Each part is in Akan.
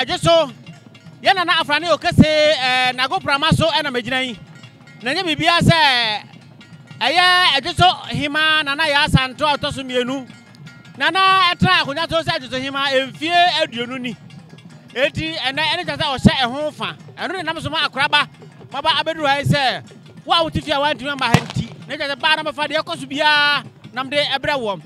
ajeso ye na afrane okese nago pramaso ena magina yi na nya bibia se eye ajeso hima nana ya santo atoso mienu nana etra akonya to se ajeso hima emfie aduonu ni eti ene jasa o hye eho fa eno ne namso ma akoraba baba abeduru ha se wa wotifia wantumi ma hanti ne jasa ba na mafa de ekoso bia namde ebre wo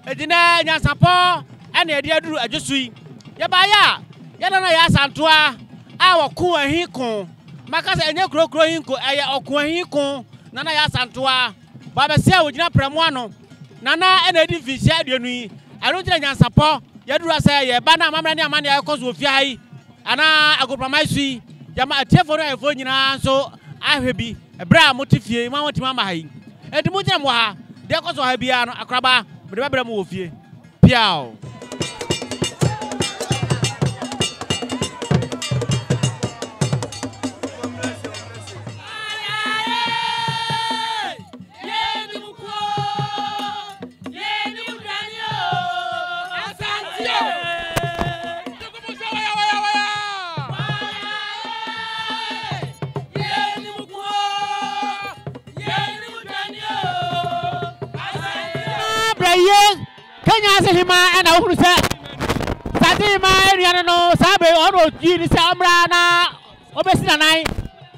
eti na nyansapo ene ede aduru ajeso yi ye ba ya na ya santo a wako ahiko makasa enye krokro hinko eye okko ahiko nana ya santo a baba se wogina premo ano nana ene edi fisia aduonu yi aro tira nyansapo yaduru asa ye ba na amamra ne amane akoso ofia hai ana agopramaisu jama atefo no efo nyina so ahwebi ebra motifie ma wotima ma hai edi mo tira mo ha de akoso ha bia no akraba de babra mo ofie piao Kenya se hima ana uhuru se sadi ma eriana no sabe ono ji ni se amra na obesi na nai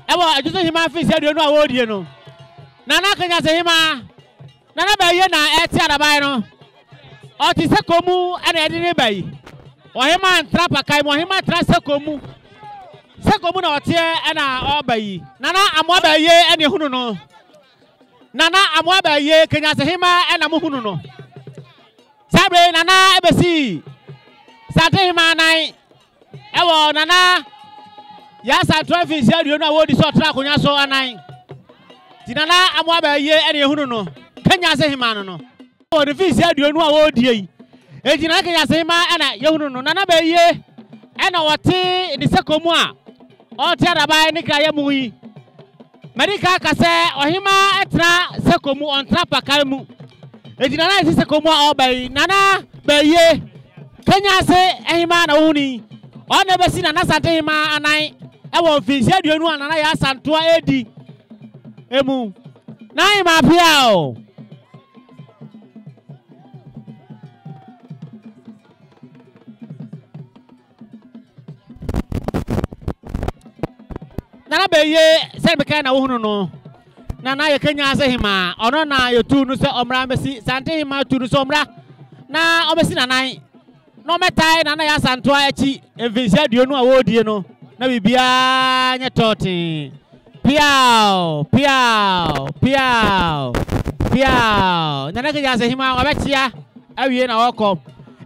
ebo ajuso hima fi se aduonu a wodie no nana Kenya se hima nana ba ye na eti arabai no o ti se komu ana edi ni bai o hima ntrapa kai mo hima tra se komu na otie ana obai nana amwa ba ye ene hunu no nana amwa ba ye Kenya se hima ana mu hunu no sabre nana ebesi sate manai ewo nana ya sa traffic se aduonu a wodi so tra konya so anan ti nana amwa ba ye ene ehunu no Kenya se hima no o de fi se aduonu a wodi yi e na Kenya se hima ana yehunu no nana ba ye ena wote ni se komu a o ti araba ni ka ye mu yi medika ka se ohima etra se komu on trapa kai mu ejina na isi se komu a obai nana beye Kenya se ehima na huni ona besi na sante hima anan ewo mfisi aduonu anana ya santoa edi emu na hima pia o nana beye se beka na hunu no nana ye Kenya se hima ono na yetu no se omra mesi sante hima tu no se omra na obesi nanan no metai nana ya santoa echi emfisi aduonu a wodie no na bibia nye totin piao nana Kenya se hima obetia awie na woko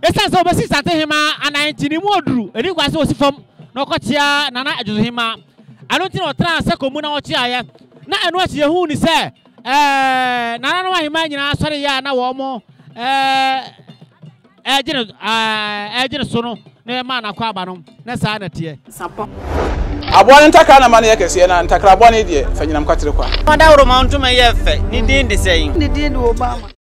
esa so obesi sante hima anan tini mu oduru eni kwase osifom na okotia nana ajuzo hima anu tini otra se komu na ochia ya na enu achi yehu ni se nana no ahima nyina sori ya na wo mo ejine so no na ma na kwa aba no na sa na tie sapo abone ntakra na ma na yekese na ntakra abone die fanyina mkwatere kwa wanda uro ma ntuma yefe ni din de sei ni din de Obama